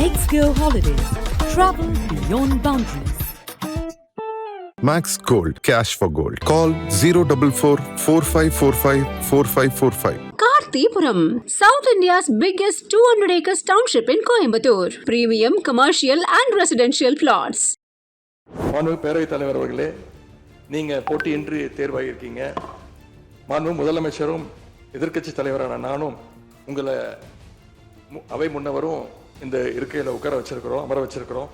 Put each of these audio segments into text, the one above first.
MaxGo Holidays. Travel beyond boundaries. Max Gold, cash for gold. Call 044-4545-4545. Karthipuram, South India's biggest 200 acres township in Coimbatore. Premium commercial and residential plots. மாண்பு பேரவைத் தலைவர் அவர்களே, நீங்கள் போட்டியின்றி தேர்வாகியிருக்கீங்க. மாண்பு முதலமைச்சரும் எதிர்க்கட்சி தலைவரான நானும் உங்களை அவை முன்னவரும் இந்த இருக்கையில் உட்கார வச்சிருக்கிறோம், அமர வச்சிருக்கிறோம்.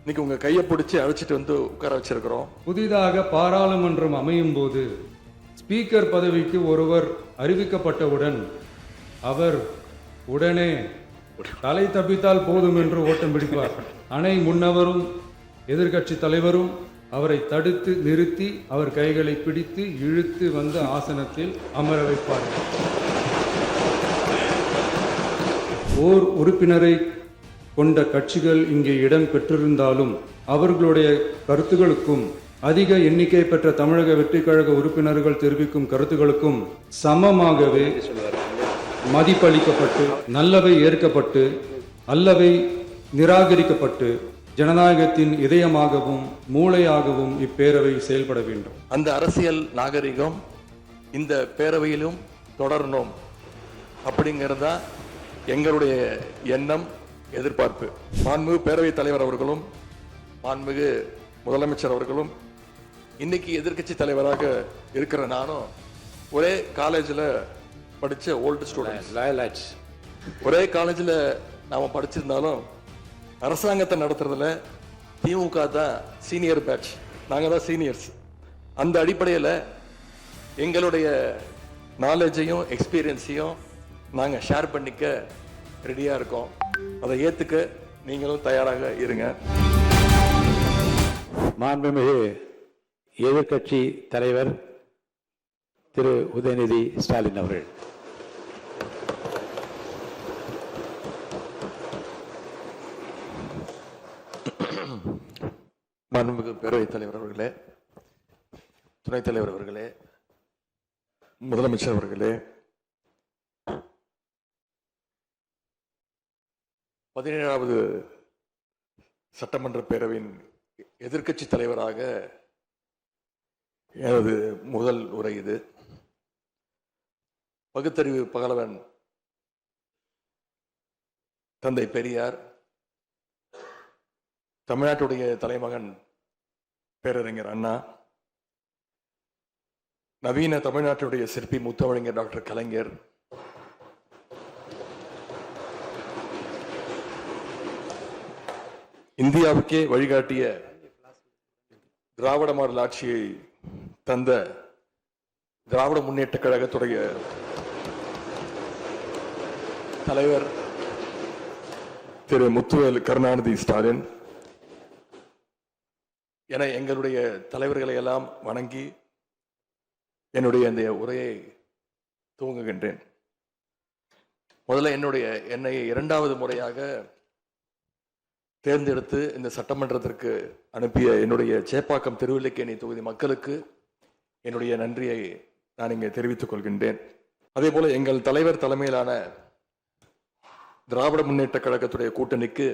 இன்னைக்கு உங்கள் கையை பிடிச்சி அழைச்சிட்டு வந்து உட்கார வச்சிருக்கிறோம். புதிதாக பாராளுமன்றம் அமையும் போது ஸ்பீக்கர் பதவிக்கு ஒருவர் அறிவிக்கப்பட்டவுடன் அவர் உடனே தலை தப்பித்தால் போதும் என்று ஓட்டம் பிடிப்பார். அணை முன்னவரும் எதிர்கட்சி தலைவரும் அவரை தடுத்து நிறுத்தி அவர் கைகளை பிடித்து இழுத்து வந்து ஆசனத்தில் அமர வைப்பார்கள். ஓர் உறுப்பினரை கொண்ட கட்சிகள் இங்கே இடம் பெற்றிருந்தாலும் அவர்களுடைய கருத்துகளுக்கும் அதிக எண்ணிக்கை பெற்ற தமிழக வெற்றி கழக உறுப்பினர்கள் தெரிவிக்கும் கருத்துகளுக்கும் சமமாகவே மதிப்பளிக்கப்பட்டு நல்லவை ஏற்கப்பட்டு அல்லவை நிராகரிக்கப்பட்டு ஜனநாயகத்தின் இதயமாகவும் மூளையாகவும் இப்பேரவை செயல்பட வேண்டும். அந்த அரசியல் நாகரிகம் இந்த பேரவையிலும் தொடரணும் அப்படிங்கிறதா எங்களுடைய எண்ணம், எதிர்பார்ப்பு. மாண்புமிகு பேரவைத் தலைவர் அவர்களும் மாண்புமிகு முதலமைச்சர் அவர்களும் இன்னைக்கு எதிர்க்கட்சி தலைவராக இருக்கிற நானும் ஒரே காலேஜில் படித்த ஓல்டு ஸ்டூடெண்ட்ஸ். ஒரே காலேஜில் நாம் படிச்சிருந்தாலும் அரசாங்கத்தை நடத்துறதுல திமுக தான் சீனியர் பேட்ச், நாங்கள் தான் சீனியர்ஸ். அந்த அடிப்படையில் எங்களுடைய நாலேஜையும் எக்ஸ்பீரியன்ஸையும் நாங்கள் ஷேர் பண்ணிக்க ரெடியாக இருக்கோம். அதை ஏற்றுக்க நீங்களும் தயாராக இருங்க. மாண்புமிகு எதிர்கட்சி தலைவர் திரு உதயநிதி ஸ்டாலின் அவர்கள். மாண்புமிகு பேரவைத் தலைவர் அவர்களே, துணைத் தலைவர் அவர்களே, முதலமைச்சர் அவர்களே, 17வது சட்டமன்ற பேரவையின் எதிர்க்கட்சி தலைவராக எனது முதல் உரை இது. பகுத்தறிவு பகலவன் தந்தை பெரியார், தமிழ்நாட்டுடைய தலைமகன் பேரறிஞர் அண்ணா, நவீன தமிழ்நாட்டுடைய சிற்பி முத்தமிழறிஞர் டாக்டர் கலைஞர், இந்தியாவுக்கே வழிகாட்டிய திராவிட மாடல் ஆட்சியை தந்த திராவிட முன்னேற்ற கழகத்துடைய தலைவர் திரு முத்துவேல் கருணாநிதி ஸ்டாலின் என எங்களுடைய தலைவர்களை எல்லாம் வணங்கி என்னுடைய இந்த உரையை துவங்குகின்றேன். முதல்ல என்னை 2வது முறையாக தேர்ந்தெடுத்து இந்த சட்டமன்றத்திற்கு அனுப்பிய என்னுடைய சேப்பாக்கம் திருவல்லிக்கேணி தொகுதி மக்களுக்கு என்னுடைய நன்றியை நான் இங்கே தெரிவித்துக் கொள்கின்றேன். அதே போல எங்கள் தலைவர் தலைமையிலான திராவிட முன்னேற்ற கழகத்துடைய கூட்டணிக்கு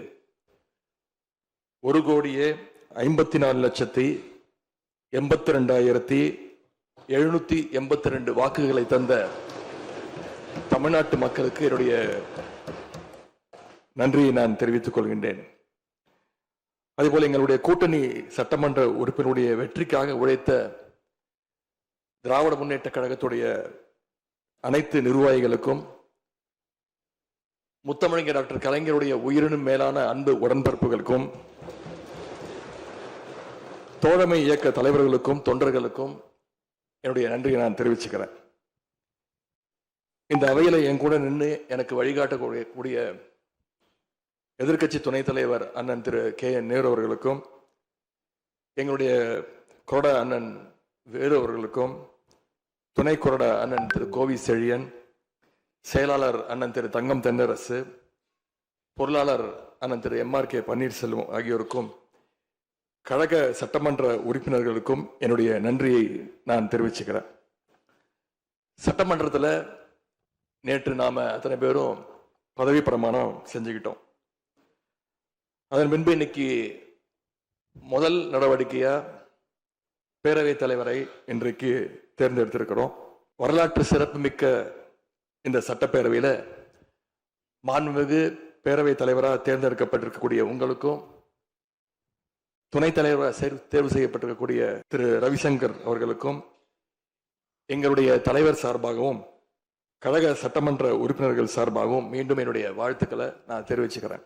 1,52,82,782 வாக்குகளை தந்த தமிழ்நாட்டு மக்களுக்கு என்னுடைய நன்றியை நான் தெரிவித்துக் கொள்கின்றேன். அதேபோல எங்களுடைய கூட்டணி சட்டமன்ற உறுப்பினருடைய வெற்றிக்காக உழைத்த திராவிட முன்னேற்ற கழகத்துடைய அனைத்து நிர்வாகிகளுக்கும், முத்தமிழறிஞர் டாக்டர் கலைஞருடைய உயிரினும் மேலான அன்பு உடன்பிறப்புகளுக்கும், தோழமை இயக்க தலைவர்களுக்கும் தொண்டர்களுக்கும் என்னுடைய நன்றியை நான் தெரிவிச்சுக்கிறேன். இந்த அவையில என் கூட நின்று எனக்கு வழிகாட்டக்கூடிய எதிர்க்கட்சி துணைத் தலைவர் அண்ணன் திரு KN நேரு அவர்களுக்கும், எங்களுடைய கொறடா அண்ணன் வேலு அவர்களுக்கும், துணை கொறடா அண்ணன் திரு கோவி செழியன், செயலாளர் அண்ணன் திரு தங்கம் தென்னரசு, பொருளாளர் அண்ணன் திரு MRK பன்னீர்செல்வம் ஆகியோருக்கும், கழக சட்டமன்ற உறுப்பினர்களுக்கும் என்னுடைய நன்றியை நான் தெரிவிச்சுக்கிறேன். சட்டமன்றத்தில் நேற்று நாம அத்தனை பேரும் பதவி பிரமாணம் செஞ்சுக்கிட்டோம். அதன் பின்பு இன்னைக்கு முதல் நடவடிக்கையா பேரவைத் தலைவரை இன்றைக்கு தேர்ந்தெடுத்திருக்கிறோம். வரலாற்று சிறப்புமிக்க இந்த சட்டப்பேரவையில மாண்புமிகு பேரவைத் தலைவராக தேர்ந்தெடுக்கப்பட்டிருக்கக்கூடிய உங்களுக்கும், துணைத் தலைவராக தேர்வு செய்யப்பட்டிருக்கக்கூடிய திரு ரவிசங்கர் அவர்களுக்கும் எங்களுடைய தலைவர் சார்பாகவும் கழக சட்டமன்ற உறுப்பினர்கள் சார்பாகவும் மீண்டும் என்னுடைய வாழ்த்துக்களை நான் தெரிவிச்சுக்கிறேன்.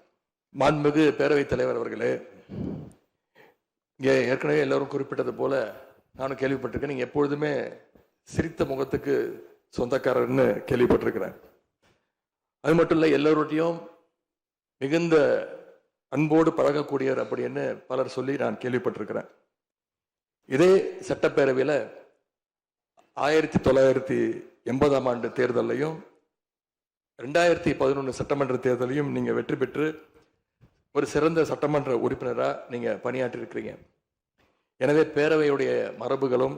மாண்புமிகு பேரவைத் தலைவர் அவர்களே, இங்கே ஏற்கனவே எல்லாரும் குறிப்பிட்டது போல நானும் கேள்விப்பட்டிருக்கேன். நீங்க எப்பொழுதுமே சிரித்த முகத்துக்கு சொந்தக்காரர்னு கேள்விப்பட்டிருக்கிறேன். அது மட்டும் இல்லை, எல்லோருடையும் மிகுந்த அன்போடு பழகக்கூடியவர் அப்படின்னு பலர் சொல்லி நான் கேள்விப்பட்டிருக்கிறேன். இதே சட்டப்பேரவையில் 1980ஆம் ஆண்டு தேர்தலையும் 2011 சட்டமன்ற தேர்தலையும் நீங்க வெற்றி பெற்று ஒரு சிறந்த சட்டமன்ற உறுப்பினராக நீங்க பணியாற்றி இருக்கிறீங்க. எனவே பேரவையுடைய மரபுகளும்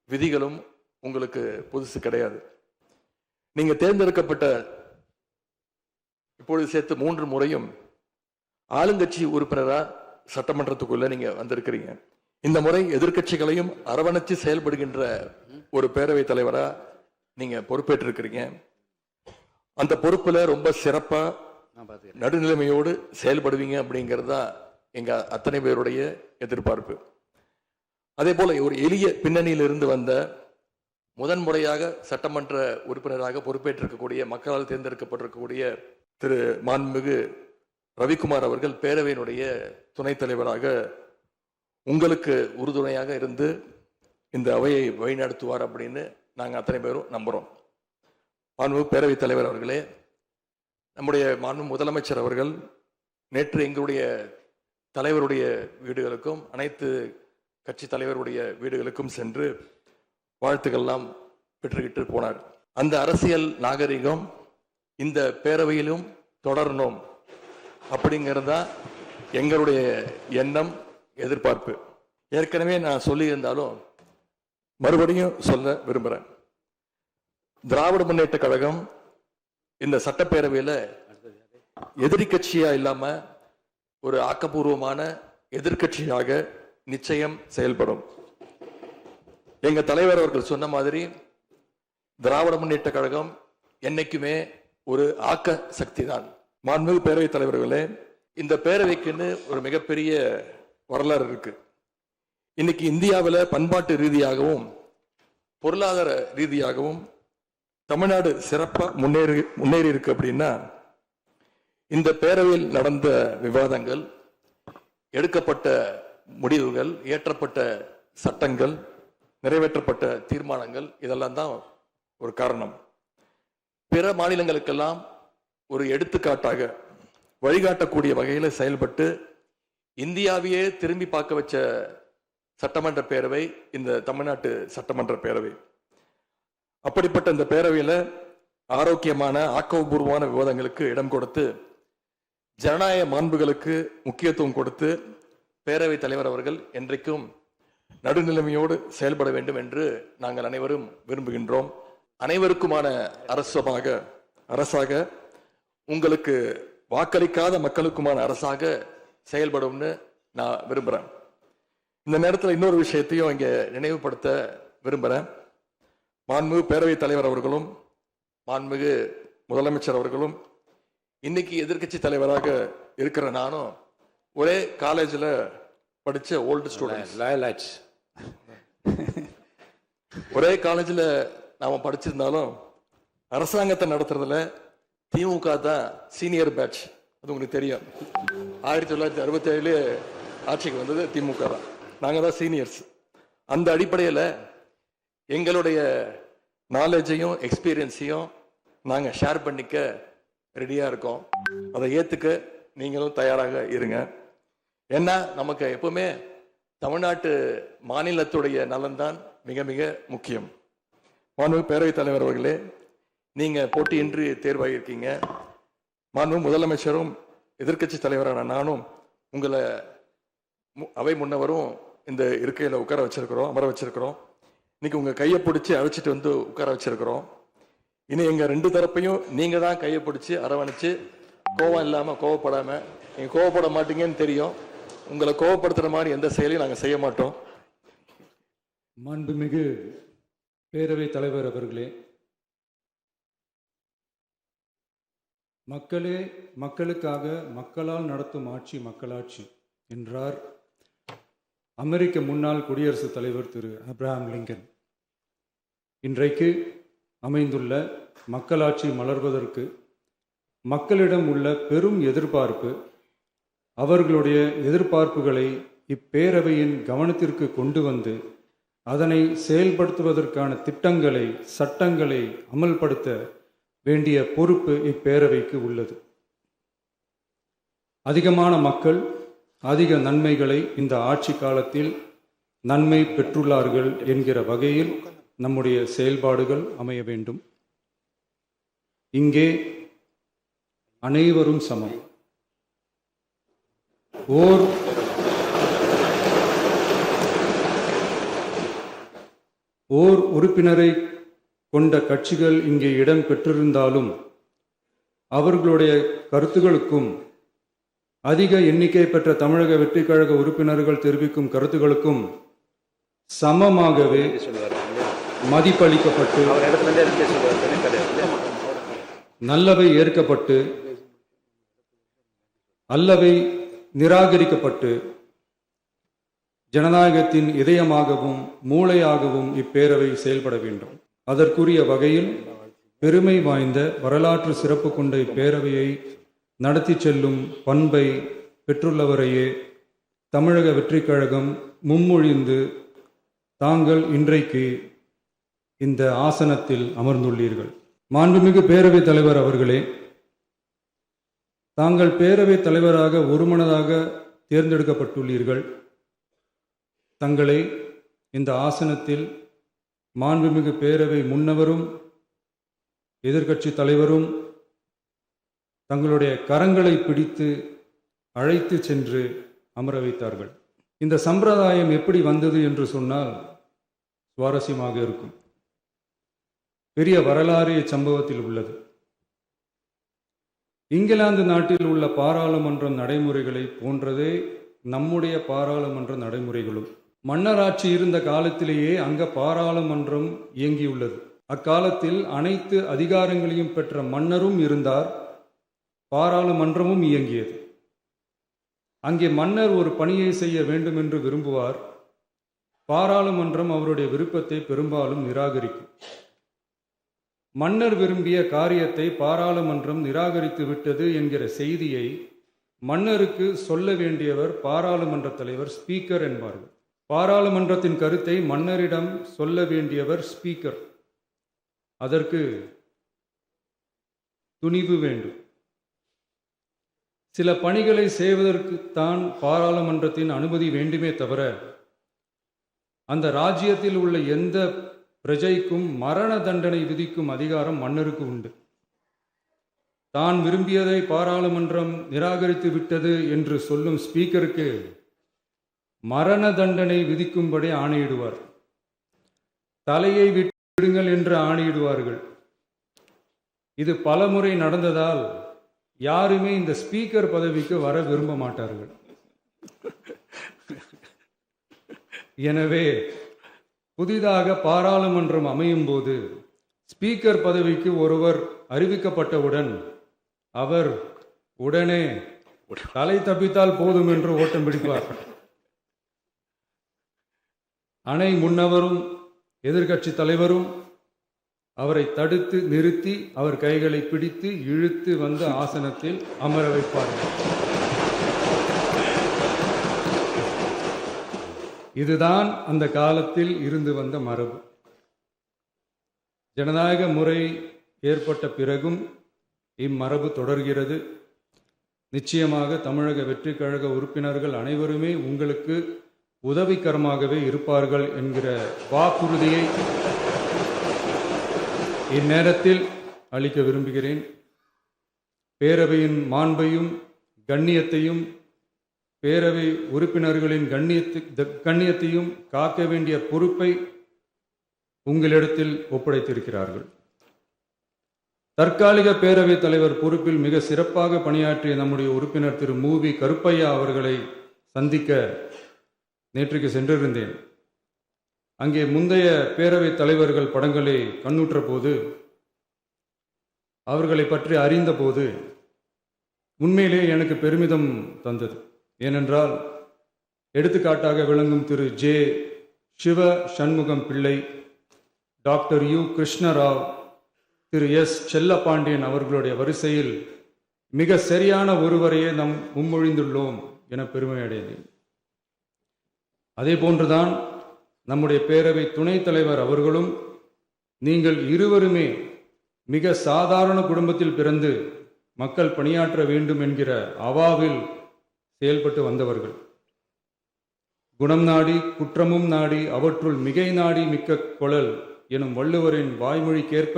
விதிகளும் உங்களுக்கு புதுசு கிடையாது. நீங்க தேர்ந்தெடுக்கப்பட்ட இப்பொழுது சேர்த்து 3 முறையும் ஆளுங்கட்சி உறுப்பினராக சட்டமன்றத்துக்குள்ள நீங்க வந்திருக்கிறீங்க. இந்த முறை எதிர்க்கட்சிகளையும் அரவணைச்சு செயல்படுகின்ற ஒரு பேரவைத் தலைவரா நீங்க பொறுப்பேற்றிருக்கிறீங்க. அந்த பொறுப்புல ரொம்ப சிறப்பா நடுநிலைமையோடு செயல்படுவீங்க அப்படிங்கிறது தான் எங்க அத்தனை பேருடைய எதிர்பார்ப்பு. அதே போல ஒரு எளிய பின்னணியிலிருந்து வந்த முதன்முறையாக சட்டமன்ற உறுப்பினராக பொறுப்பேற்றிருக்கக்கூடிய மக்களால் தேர்ந்தெடுக்கப்பட்டிருக்கக்கூடிய திரு மாண்புமிகு ரவிக்குமார் அவர்கள் பேரவையினுடைய துணைத் தலைவராக உங்களுக்கு உறுதுணையாக இருந்து இந்த அவையை வழிநடத்துவார் அப்படின்னு நாங்கள் அத்தனை பேரும் நம்புகிறோம். மாண்புமிகு பேரவைத் தலைவர் அவர்களே, நம்முடைய மாண்பு முதலமைச்சர் அவர்கள் நேற்று எங்களுடைய தலைவருடைய வீடுகளுக்கும் அனைத்து கட்சி தலைவருடைய வீடுகளுக்கும் சென்று வாழ்த்துக்கள்லாம் பெற்றுக்கிட்டு போனார். அந்த அரசியல் நாகரிகம் இந்த பேரவையிலும் தொடரணும் அப்படிங்கிறதா எங்களுடைய எண்ணம், எதிர்பார்ப்பு. ஏற்கனவே நான் சொல்லியிருந்தாலும் மறுபடியும் சொல்ல விரும்புகிறேன். திராவிட முன்னேற்ற கழகம் இந்த சட்டப்பேரவையில் எதிரி கட்சியா இல்லாம ஒரு ஆக்கப்பூர்வமான எதிர்கட்சியாக நிச்சயம் செயல்படும். எங்க தலைவர் அவர்கள் சொன்ன மாதிரி திராவிட முன்னேற்ற கழகம் என்னைக்குமே ஒரு ஆக்க சக்தி தான். மாண்புமிகு பேரவைத் தலைவர்களே, இந்த பேரவைக்குன்னு ஒரு மிகப்பெரிய வரலாறு இருக்கு. இன்னைக்கு இந்தியாவில் பண்பாட்டு ரீதியாகவும் பொருளாதார ரீதியாகவும் தமிழ்நாடு சிறப்பா முன்னேறி இருக்கு அப்படின்னா இந்த பேரவையில் நடந்த விவாதங்கள், எடுக்கப்பட்ட முடிவுகள், இயற்றப்பட்ட சட்டங்கள், நிறைவேற்றப்பட்ட தீர்மானங்கள் இதெல்லாம் தான் ஒரு காரணம். பிற மாநிலங்களுக்கெல்லாம் ஒரு எடுத்துக்காட்டாக வழிகாட்டக்கூடிய வகையில் செயல்பட்டு இந்தியாவையே திரும்பி பார்க்க வச்ச சட்டமன்ற பேரவை இந்த தமிழ்நாட்டு சட்டமன்ற பேரவை. அப்படிப்பட்ட இந்த பேரவையில் ஆரோக்கியமான ஆக்கப்பூர்வமான விவாதங்களுக்கு இடம் கொடுத்து ஜனநாயக மாண்புகளுக்கு முக்கியத்துவம் கொடுத்து பேரவைத் தலைவர் அவர்கள் என்றைக்கும் நடுநிலைமையோடு செயல்பட வேண்டும் என்று நாங்கள் அனைவரும் விரும்புகின்றோம். அனைவருக்குமான அரசாக உங்களுக்கு வாக்களிக்காத மக்களுக்குமான அரசாக செயல்படும்னு நான் விரும்புகிறேன். இந்த நேரத்தில் இன்னொரு விஷயத்தையும் இங்கே நினைவுபடுத்த விரும்புகிறேன். மாண்புமிகு பேரவைத் தலைவர் அவர்களும் மாண்புமிகு முதலமைச்சர் அவர்களும் இன்னைக்கு எதிர்க்கட்சி தலைவராக இருக்கிற நானும் ஒரே காலேஜில் படித்த ஓல்டு ஸ்டூடெண்ட்ஸ். ஒரே காலேஜில் நாம் படிச்சிருந்தாலும் அரசாங்கத்தை நடத்துறதுல திமுக தான் சீனியர் பேட்ச். அது உங்களுக்கு தெரியும். 1967 ஆட்சிக்கு வந்தது திமுக தான். நாங்கள் தான் சீனியர்ஸ். அந்த அடிப்படையில் எங்களுடைய நாலேஜையும் எக்ஸ்பீரியன்ஸையும் நாங்கள் ஷேர் பண்ணிக்க ரெடியாக இருக்கோம். அதை ஏற்றுக்க நீங்களும் தயாராக இருங்க. ஏன்னா நமக்கு எப்பவுமே தமிழ்நாட்டு மாநிலத்துடைய நலன்தான் மிக மிக முக்கியம். மாண்புமிகு பேரவைத் தலைவர் அவர்களே, நீங்கள் போட்டியின்றி தேர்வாகியிருக்கீங்க. மாண்புமிகு முதலமைச்சரும் எதிர்க்கட்சி தலைவரான நானும் உங்களை அவை முன்னவரும் இந்த இருக்கையில் உட்கார வச்சிருக்கிறோம், அமர வச்சிருக்கிறோம். இன்னைக்கு உங்கள் கையை பிடிச்சி அழைச்சிட்டு வந்து உட்கார வச்சிருக்கிறோம். இனி எங்கள் 2 தரப்பையும் நீங்கள் தான் கையை பிடிச்சி அரவணைச்சு கோவம் இல்லாமல் கோவப்படாமல் நீங்கள் கோவப்பட மாட்டீங்கன்னு தெரியும். உங்களை கோவப்படுத்துகிற மாதிரி எந்த செயலையும் நாங்கள் செய்ய மாட்டோம். மாண்புமிகு பேரவைத் தலைவர் அவர்களே, மக்களே மக்களுக்காக மக்களால் நடத்தும் ஆட்சி மக்களாட்சி என்றார் அமெரிக்க முன்னாள் குடியரசுத் தலைவர் திரு ஆப்ரஹாம் லிங்கன். இன்றைக்கு அமைந்துள்ள மக்களாட்சி மலர்வதற்கு மக்களிடம் உள்ள பெரும் எதிர்பார்ப்பு, அவர்களுடைய எதிர்பார்ப்புகளை இப்பேரவையின் கவனத்திற்கு கொண்டு வந்து அதனை செயல்படுத்துவதற்கான திட்டங்களை, சட்டங்களை அமல்படுத்த வேண்டிய பொறுப்பு இப்பேரவைக்கு உள்ளது. அதிகமான மக்கள் அதிக நன்மைகளை இந்த ஆட்சி காலத்தில் நன்மை பெற்றுள்ளார்கள் என்கிற வகையில் நம்முடைய செயல்பாடுகள் அமைய வேண்டும். இங்கே அனைவரும் சமம். ஓர் உறுப்பினரை கொண்ட கட்சிகள் இங்கே இடம் பெற்றிருந்தாலும் அவர்களுடைய கருத்துகளுக்கும் அதிக எண்ணிக்கை பெற்ற தமிழக வெற்றிக் கழக உறுப்பினர்கள் தெரிவிக்கும் கருத்துகளுக்கும் சமமாகவே மதிப்பளிக்கப்பட்டு நல்லவை ஏற்கப்பட்டு அல்லவை நிராகரிக்கப்பட்டு ஜனநாயகத்தின் இதயமாகவும் மூளையாகவும் இப்பேரவை செயல்பட வேண்டும். அதற்குரிய வகையில் பெருமை வாய்ந்த வரலாற்று சிறப்பு கொண்ட இப்பேரவையை நடத்தி செல்லும் பண்பை பெற்றுள்ளவரையே தமிழக வெற்றிக் கழகம் முன்மொழிந்து தாங்கள் இன்றைக்கு இந்த ஆசனத்தில் அமர்ந்துள்ளீர்கள். மாண்புமிகு பேரவைத் தலைவர் அவர்களே, தாங்கள் பேரவைத் தலைவராக ஒருமனதாக தேர்ந்தெடுக்கப்பட்டுள்ளீர்கள். தங்களை இந்த ஆசனத்தில் மாண்புமிகு பேரவை முன்னவரும் எதிர்க்கட்சி தலைவரும் தங்களுடைய கரங்களை பிடித்து அழைத்து சென்று அமர வைத்தார்கள். இந்த சம்பிரதாயம் எப்படி வந்தது என்று சொன்னால் சுவாரஸ்யமாக இருக்கும். பெரிய வரலாறு சம்பவத்தில் உள்ளது. இங்கிலாந்து நாட்டில் உள்ள பாராளுமன்ற நடைமுறைகளை போன்றதே நம்முடைய பாராளுமன்ற நடைமுறைகளும். மன்னராட்சி இருந்த காலத்திலேயே அங்க பாராளுமன்றம் இயங்கியுள்ளது. அக்காலத்தில் அனைத்து அதிகாரங்களையும் பெற்ற மன்னரும் இருந்தார், பாராளுமன்றமும் இயங்கியது. அங்கே மன்னர் ஒரு பணியை செய்ய வேண்டும் என்று விரும்புவார், பாராளுமன்றம் அவருடைய விருப்பத்தை பெரும்பாலும் நிராகரிக்கும். மன்னர் விரும்பிய காரியத்தை பாராளுமன்றம் நிராகரித்து விட்டது என்கிற செய்தியை மன்னருக்கு சொல்ல வேண்டியவர் பாராளுமன்ற தலைவர், ஸ்பீக்கர் என்பார்கள். பாராளுமன்றத்தின் கருத்தை மன்னரிடம் சொல்ல வேண்டியவர் ஸ்பீக்கர். அதற்கு துணிவு வேண்டும். சில பணிகளை செய்வதற்குத்தான் பாராளுமன்றத்தின் அனுமதி வேண்டுமே தவிர அந்த ராஜ்யத்தில் உள்ள எந்த பிரஜைக்கும் மரண தண்டனை விதிக்கும் அதிகாரம் மன்னருக்கு உண்டு. தான் விரும்பியதை பாராளுமன்றம் நிராகரித்து விட்டது என்று சொல்லும் ஸ்பீக்கருக்கு மரண தண்டனை விதிக்கும்படி ஆணையிடுவார். தலையை விடுங்கள் என்று ஆணையிடுவார்கள். இது பலமுறை நடந்ததால் யாருமே இந்த ஸ்பீக்கர் பதவிக்கு வர விரும்ப மாட்டார்கள். எனவே புதிதாக பாராளுமன்றம் அமையும் போது ஸ்பீக்கர் பதவிக்கு ஒருவர் அறிவிக்கப்பட்டவுடன் அவர் உடனே தலை தப்பித்தால் போதும் என்று ஓட்டம் பிடிப்பார். அணை முன்னவரும் எதிர்க்கட்சி தலைவரும் அவரை தடுத்து நிறுத்தி அவர் கைகளை பிடித்து இழுத்து வந்து ஆசனத்தில் அமர வைப்பார்கள். இதுதான் அந்த காலத்தில் இருந்து வந்த மரபு. ஜனநாயக முறை ஏற்பட்ட பிறகும் இம்மரபு தொடர்கிறது. நிச்சயமாக தமிழக வெற்றிக் கழக உறுப்பினர்கள் அனைவருமே உங்களுக்கு உதவிகரமாகவே இருப்பார்கள் என்கிற வாக்குறுதியை இந்நேரத்தில் அளிக்க விரும்புகிறேன். பேரவையின் மாண்பையும் கண்ணியத்தையும் பேரவை உறுப்பினர்களின் கண்ணியத்தையும் காக்க வேண்டிய பொறுப்பை உங்களிடத்தில் ஒப்படைத்திருக்கிறார்கள். தற்காலிக பேரவைத் தலைவர் பொறுப்பில் மிக சிறப்பாக பணியாற்றிய நம்முடைய உறுப்பினர் திரு மூவி கருப்பையா அவர்களை சந்திக்க நேற்றுக்கு சென்றிருந்தேன். அங்கே முந்தைய பேரவைத் தலைவர்கள் படங்களை கண்ணுற்ற போது, அவர்களை பற்றி அறிந்தபோது உண்மையிலே எனக்கு பெருமிதம் தந்தது. ஏனென்றால் எடுத்துக்காட்டாக விளங்கும் திரு ஜே சிவ சண்முகம் பிள்ளை, டாக்டர் யு கிருஷ்ணராவ், திரு எஸ் செல்லப்பாண்டியன் அவர்களுடைய வரிசையில் மிக சரியான ஒருவரையே நாம் முன்மொழிந்துள்ளோம் என பெருமை அடைந்தேன். அதே போன்றுதான் நம்முடைய பேரவை துணைத் தலைவர் அவர்களும் நீங்கள் இருவருமே மிக சாதாரண குடும்பத்தில் பிறந்து மக்கள் பணியாற்ற வேண்டும் என்கிற அவாவில் செயல்பட்டு வந்தவர்கள். குணம் நாடி குற்றமும் நாடி அவற்றுள் மிகை நாடி மிக்க கொளல் எனும் வள்ளுவரின் வாய்மொழிக்கேற்ப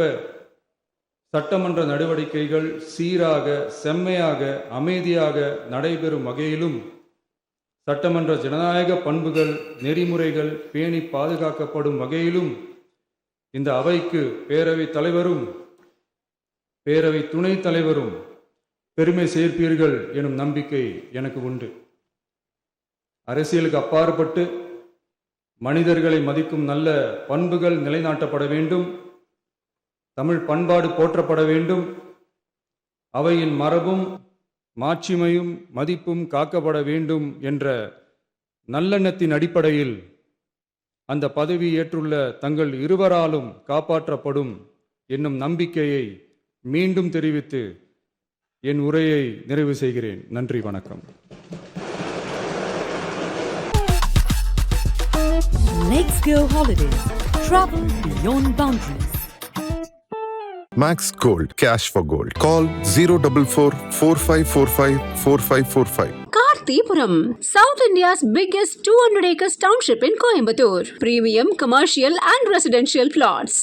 சட்டமன்ற நடவடிக்கைகள் சீராக, செம்மையாக, அமைதியாக நடைபெறும் வகையிலும் சட்டமன்ற ஜனநாயக பண்புகள், நெறிமுறைகள் பேணி பாதுகாக்கப்படும் வகையிலும் இந்த அவைக்கு பேரவைத் தலைவரும் பேரவை துணைத் தலைவரும் பெருமை சேர்ப்பீர்கள் எனும் நம்பிக்கை எனக்கு உண்டு. அரசியலுக்கு அப்பாற்பட்டு மனிதர்களை மதிக்கும் நல்ல பண்புகள் நிலைநாட்டப்பட வேண்டும். தமிழ் பண்பாடு போற்றப்பட வேண்டும். அவையின் மரபும் மாட்சிமையும் மதிப்பும் காக்கப்பட வேண்டும் என்ற நல்லெண்ணத்தின் அடிப்படையில் அந்த பதவி ஏற்றுள்ள தங்கள் இருவராலும் காப்பாற்றப்படும் என்னும் நம்பிக்கையை மீண்டும் தெரிவித்து என் உரையை நிறைவு செய்கிறேன். நன்றி, வணக்கம். Let's go holidays. Travel beyond boundaries. Max Gold, cash for gold. Call 044 4545 4545. Karthipuram, South India's biggest 200 acres township in Coimbatore. Premium commercial and residential plots.